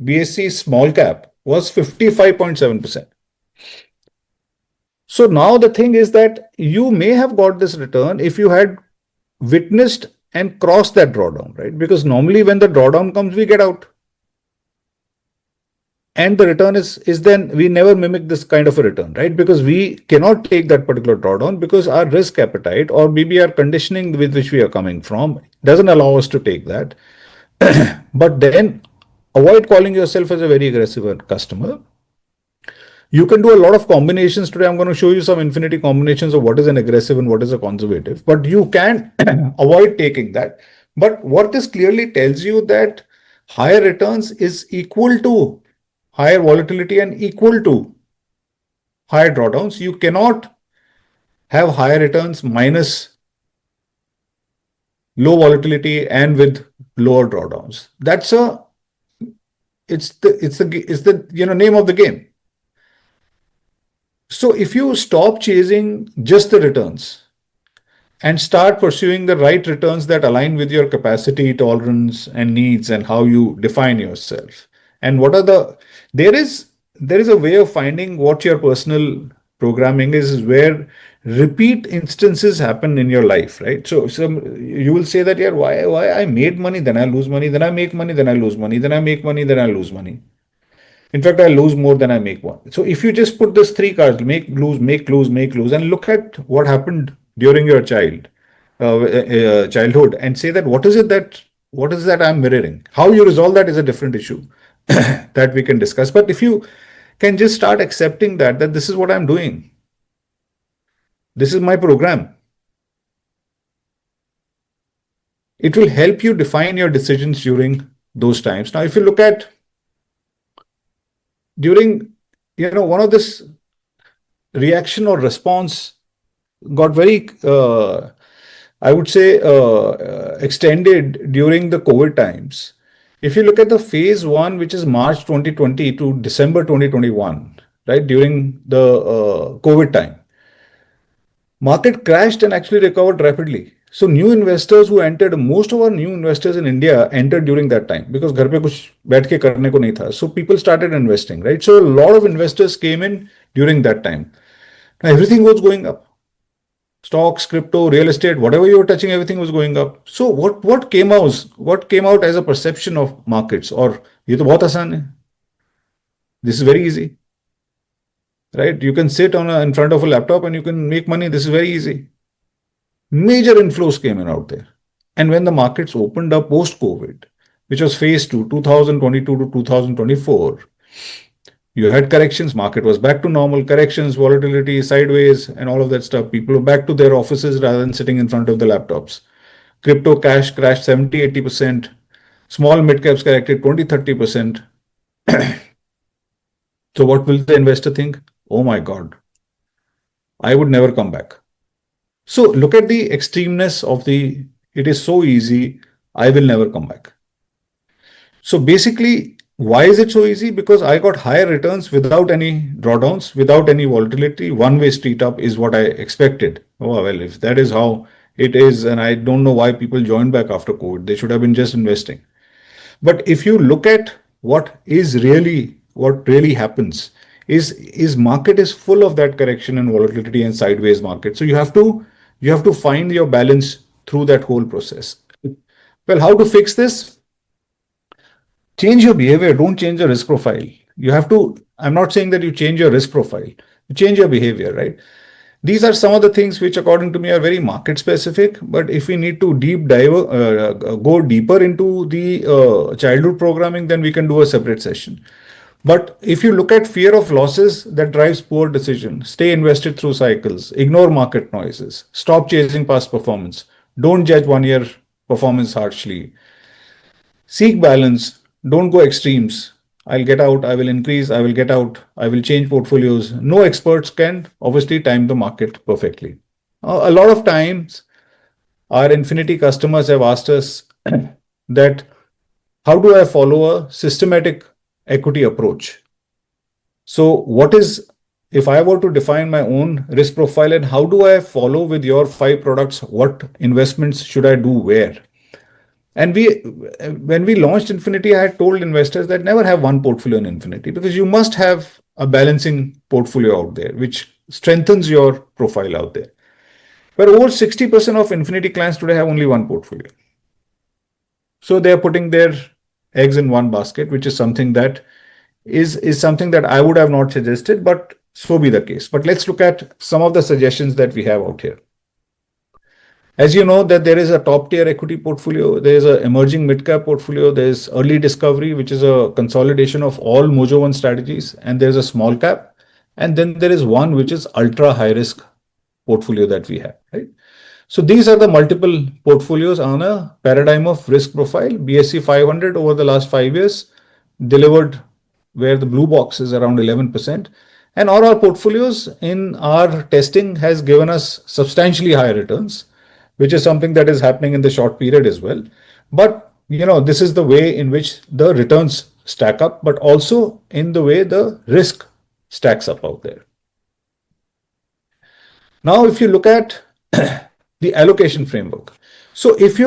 Speaker 2: BSE small cap was 55.7%. So now the thing is that you may have got this return if you had witnessed and crossed that drawdown, right? Because normally when the drawdown comes, we get out. And the return is then we never mimic this kind of a return, right? Because we cannot take that particular drawdown because our risk appetite or maybe our conditioning with which we are coming from doesn't allow us to take that. But then avoid calling yourself as a very aggressive customer. You can do a lot of combinations today. I'm going to show you some infinity combinations of what is an aggressive and what is a conservative, but you can avoid taking that. But what this clearly tells you that higher returns is equal to higher volatility and equal to higher drawdowns. You cannot have higher returns minus low volatility and with lower drawdowns. It's the name of the game. So if you stop chasing just the returns and start pursuing the right returns that align with your capacity, tolerance, and needs and how you define yourself, and what are there is a way of finding what your personal programming is where repeat instances happen in your life, right? So you will say that, yeah, why I made money, then I lose money, then I make money, then I lose money, then I make money, then I lose money. In fact, I lose more than I make one. So if you just put these three cards, make, lose, make, lose, make, lose, and look at what happened during your childhood and say that what is that I'm mirroring? How you resolve that is a different issue that we can discuss. But if you can just start accepting that this is what I'm doing, this is my program. it will help you define your decisions during those times. Now, if you look at during, one of this reaction or response got very, I would say, extended during the COVID times. If you look at the phase one, which is March 2020 to December 2021, right, during the COVID time, market crashed and actually recovered rapidly. So new investors who entered, most of our new investors in India entered during that time because घर पे कुछ बैठ के करने को नहीं था. So people started investing, right? So a lot of investors came in during that time. Now everything was going up. Stocks, crypto, real estate, whatever you were touching, everything was going up. So what came out as a perception of markets? Or ये तो बहुत आसान है. This is very easy, right? You can sit in front of a laptop and you can make money. This is very easy. Major inflows came in out there. And when the markets opened up post-COVID, which was phase two, 2022 to 2024, you had corrections, market was back to normal, corrections, volatility, sideways, and all of that stuff. People were back to their offices rather than sitting in front of the laptops. Crypto cash crashed 70, 80%. Small mid caps corrected 20, 30%. So what will the investor think? Oh my God, I would never come back. So look at the extremeness of it is so easy, I will never come back. So basically, why is it so easy? Because I got higher returns without any drawdowns, without any volatility. One-way street up is what I expected. Oh, well, if that is how it is, and I don't know why people joined back after COVID, they should have been just investing. But if you look at what really happens is market is full of that correction and volatility and sideways market. So you have to find your balance through that whole process. Well, how to fix this? Change your behavior, don't change the risk profile. I'm not saying that you change your risk profile, you change your behavior, right? These are some of the things which, according to me, are very market specific. But if we need to go deeper into the childhood programming, then we can do a separate session. But if you look at fear of losses, that drives poor decision. Stay invested through cycles. Ignore market noises. Stop chasing past performance. Don't judge 1 year performance harshly. Seek balance. Don't go extremes. I'll get out, I will increase, I will get out, I will change portfolios. No experts can obviously time the market perfectly. A lot of times, our Infinity customers have asked us that how do I follow a systematic equity approach? So if I were to define my own risk profile and how do I follow with your 5 products, what investments should I do where? And when we launched Infinity, I had told investors that never have one portfolio in Infinity because you must have a balancing portfolio out there, which strengthens your profile out there. But over 60% of Infinity clients today have only one portfolio. So they are putting their eggs in one basket, which is something that is something that I would have not suggested, but so be the case. But let's look at some of the suggestions that we have out here. As you know that there is a top tier equity portfolio, there is an emerging mid cap portfolio, there is early discovery, which is a consolidation of all Mojo One strategies, and there's a small cap, and then there is one which is ultra high risk portfolio that we have, right? So these are the multiple portfolios on a paradigm of risk profile. BSE 500 over the last 5 years delivered where the blue box is around 11%. And all our portfolios in our testing has given us substantially higher returns, which is something that is happening in the short period as well. But this is the way in which the returns stack up, but also in the way the risk stacks up out there. Now, if you look at the allocation framework, so if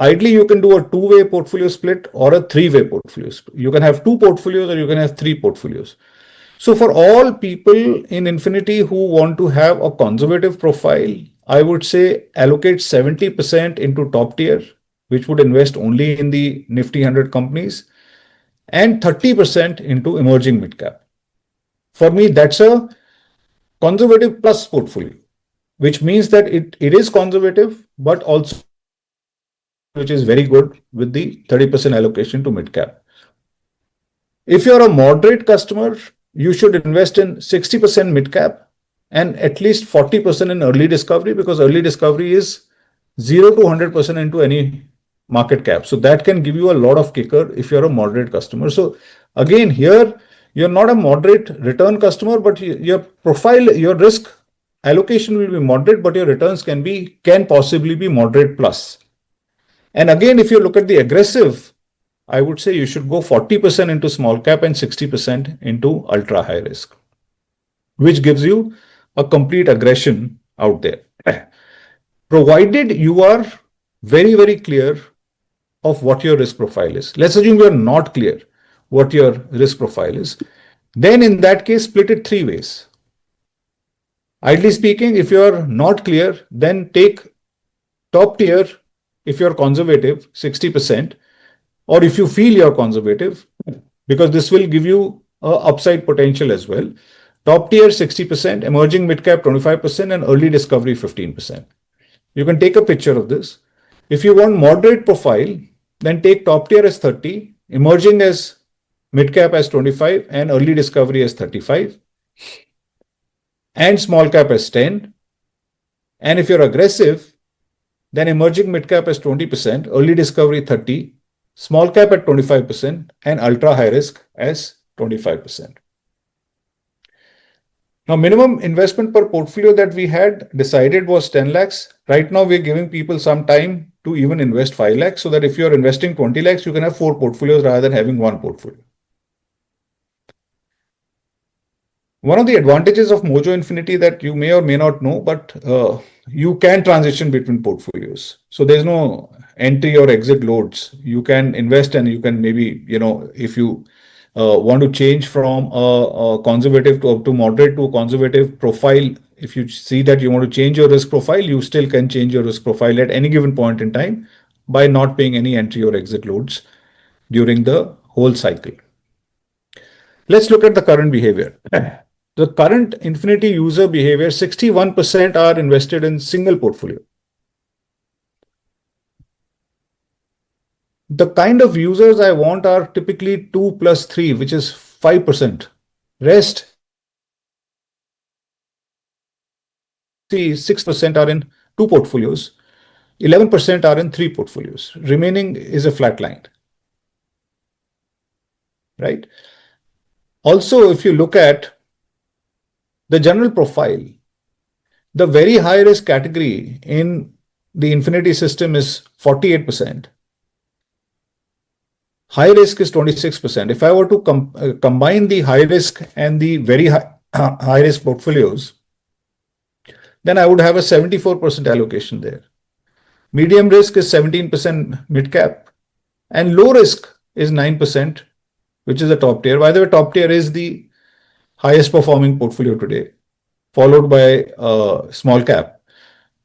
Speaker 2: ideally you can do a 2-way portfolio split or a 3-way portfolio split. You can have 2 portfolios or you can have 3 portfolios. So for all people in Infinity who want to have a conservative profile, I would say allocate 70% into top tier, which would invest only in the Nifty 100 companies, and 30% into emerging mid cap. For me, that's a conservative plus portfolio, which means that it is conservative, but also which is very good with the 30% allocation to mid cap. If you're a moderate customer, you should invest in 60% mid cap and at least 40% in early discovery, because early discovery is 0 to 100% into any market cap. So that can give you a lot of kicker if you're a moderate customer. So again, here you're not a moderate return customer, but your profile, your risk allocation will be moderate, but your returns can possibly be moderate plus. And again, if you look at the aggressive, I would say you should go 40% into small cap and 60% into ultra high risk, which gives you a complete aggression out there. Provided you are very, very clear of what your risk profile is. Let's assume you are not clear what your risk profile is. Then in that case, split it three ways. Ideally speaking, if you are not clear, then take top tier if you're conservative, 60%, or if you feel you're conservative, because this will give you a upside potential as well. Top tier 60%, emerging mid cap 25%, and early discovery 15%. You can take a picture of this. If you want moderate profile, then take top tier as 30, emerging as mid cap as 25, and early discovery as 35, and small cap as 10. And if you're aggressive, then emerging mid cap as 20%, early discovery 30, small cap at 25%, and ultra high risk as 25%. Now, minimum investment per portfolio that we had decided was 10 lakhs. Right now, we're giving people some time to even invest 5 lakhs so that if you're investing 20 lakhs, you can have 4 portfolios rather than having one portfolio. One of the advantages of Mojo Infinity that you may or may not know, but you can transition between portfolios. So there's no entry or exit loads. You can invest and you can maybe, if you want to change from a conservative to moderate to a conservative profile, if you see that you want to change your risk profile, you still can change your risk profile at any given point in time by not paying any entry or exit loads during the whole cycle. Let's look at the current behavior. The current Infinity user behavior, 61% are invested in single portfolio. The kind of users I want are typically 2 plus 3, which is 5%. Rest, 6% are in 2 portfolios, 11% are in 3 portfolios. Remaining is a flat line. Right? Also, if you look at the general profile, the very high risk category in the Infinity system is 48%. High risk is 26%. If I were to combine the high risk and the very high risk portfolios, then I would have a 74% allocation there. Medium risk is 17% mid cap, and low risk is 9%, which is the top tier. By the way, top tier is the highest performing portfolio today, followed by small cap.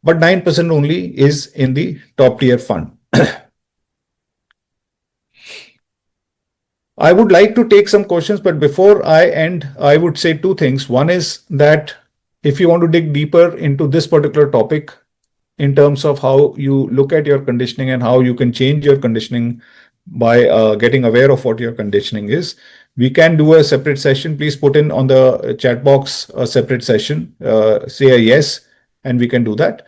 Speaker 2: But 9% only is in the top tier fund. I would like to take some questions, but before I end, I would say two things. One is that if you want to dig deeper into this particular topic in terms of how you look at your conditioning and how you can change your conditioning by getting aware of what your conditioning is, we can do a separate session. Please put in on the chat box a separate session, say a yes, and we can do that.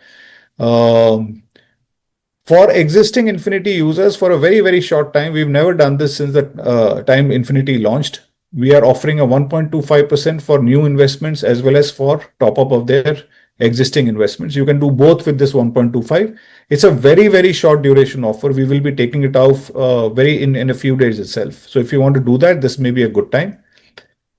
Speaker 2: For existing Infinity users, for a very, very short time, we've never done this since the time Infinity launched. We are offering a 1.25% for new investments as well as for top up of their existing investments. You can do both with this 1.25. It's a very, very short duration offer. We will be taking it off in a few days itself. So if you want to do that, this may be a good time.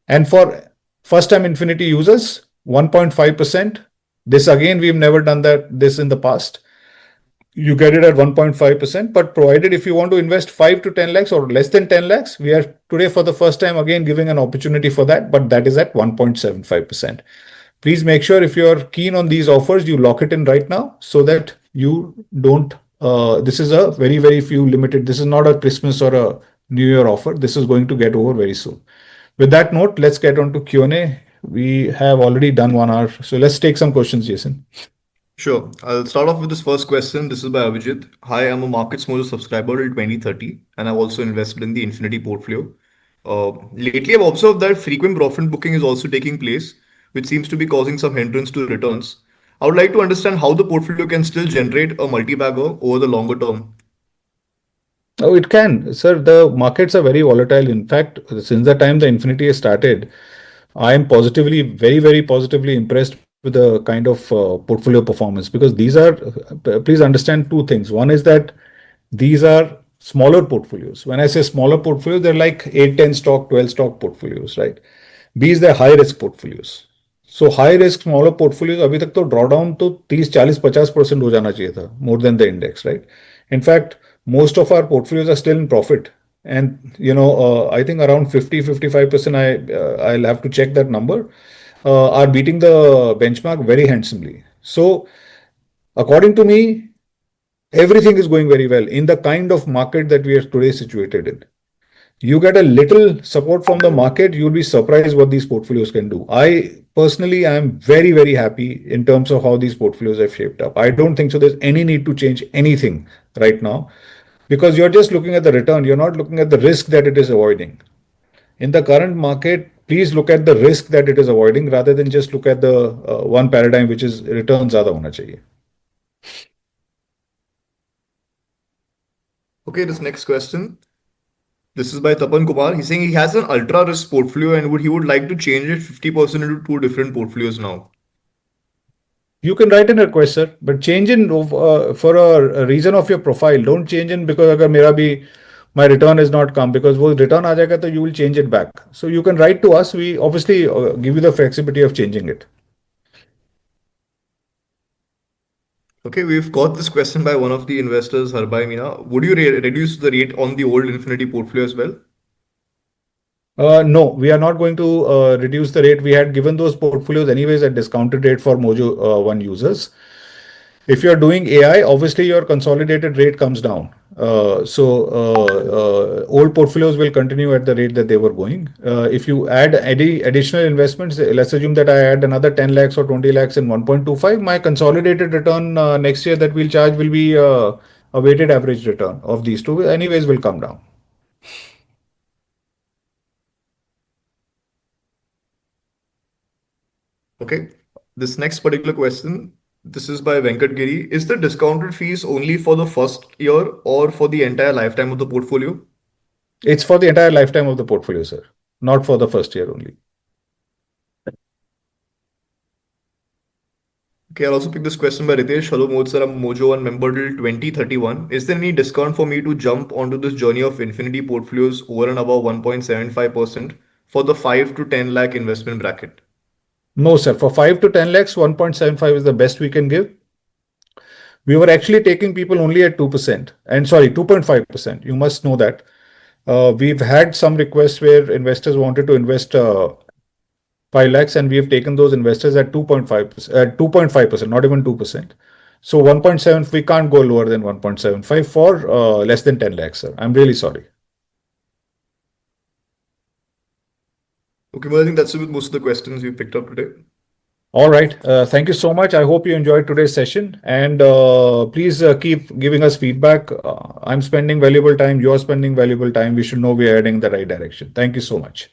Speaker 2: And for first time Infinity users, 1.5%. This again, we've never done this in the past. You get it at 1.5%, but provided if you want to invest 5 to 10 lakhs or less than 10 lakhs, we are today for the first time again giving an opportunity for that, but that is at 1.75%. Please make sure if you are keen on these offers, you lock it in right now so that you don't, this is a very, very few limited, this is not a Christmas or a New Year offer. This is going to get over very soon. With that note, let's get on to Q&A. We have already done 1 hour. So let's take some questions, Jason.
Speaker 1: Sure. I'll start off with this first question. This is by Avijit. Hi, I'm a Markets Mojo subscriber till 2030, and I've also invested in the Infinity portfolio. Lately, I've observed that frequent profit booking is also taking place, which seems to be causing some hindrance to returns. I would like to understand how the portfolio can still generate a multi-bagger over the longer term.
Speaker 2: Oh, it can, sir. The markets are very volatile. In fact, since the time the Infinity has started, I am positively, very, very positively impressed with the kind of portfolio performance because these are, please understand two things. One is that these are smaller portfolios. When I say smaller portfolios, they're like 8, 10 stock, 12 stock portfolios, right? B is the high risk portfolios. So high risk smaller portfolios अभी तक तो drawdown तो 30, 40, 50% हो जाना चाहिए था more than the index, right? In fact, most of our portfolios are still in profit, and I think around 50, 55%. I'll have to check that number. Are beating the benchmark very handsomely. So according to me, everything is going very well in the kind of market that we are today situated in. You get a little support from the market, you'll be surprised what these portfolios can do. I personally am very, very happy in terms of how these portfolios have shaped up. I don't think so there's any need to change anything right now because you're just looking at the return, you're not looking at the risk that it is avoiding. In the current market, please look at the risk that it is avoiding rather than just look at the one paradigm, which is returns ज़्यादा होना चाहिए.
Speaker 1: Okay, this next question. This is by Tapan Kumar. He's saying he has an ultra risk portfolio and he would like to change it 50% into two different portfolios now.
Speaker 2: You can write in a request, sir, but change in for a reason of your profile. Don't change in because अगर मेरा भी my return is not come because वो return आ जाएगा तो you will change it back. So you can write to us. We obviously give you the flexibility of changing it.
Speaker 1: Okay, we've got this question by one of the investors, Harbai Meena. Would you reduce the rate on the old Infinity portfolio as well?
Speaker 2: No, we are not going to reduce the rate. We had given those portfolios anyways at discounted rate for Mojo One users. If you're doing AI, obviously your consolidated rate comes down. Old portfolios will continue at the rate that they were going. If you add any additional investments, let's assume that I add another 10 lakhs or 20 lakhs in 1.25, my consolidated return next year that we'll charge will be a weighted average return of these two. Anyways, will come down.
Speaker 1: Okay, this next particular question, this is by Venkat Giri. Is the discounted fees only for the first year or for the entire lifetime of the portfolio?
Speaker 2: It's for the entire lifetime of the portfolio, sir, not for the first year only.
Speaker 1: Okay, I'll also pick this question by Ritesh. Hello, Mohit sir. I'm Mojo One member till 2031. Is there any discount for me to jump onto this journey of infinity portfolios over and above 1.75% for the 5 to 10 lakh investment bracket?
Speaker 2: No, sir. For 5 to 10 lakhs, 1.75 is the best we can give. We were actually taking people only at 2%. And sorry, 2.5%. You must know that. We've had some requests where investors wanted to invest 5 lakhs, and we have taken those investors at 2.5%, 2.5%, not even 2%. So 1.7, we can't go lower than 1.75 for less than 10 lakhs, sir. I'm really sorry.
Speaker 1: Okay, well, I think that's it with most of the questions we picked up today.
Speaker 2: All right. Thank you so much. I hope you enjoyed today's session, and please keep giving us feedback. I'm spending valuable time. You're spending valuable time. We should know we're heading in the right direction. Thank you so much.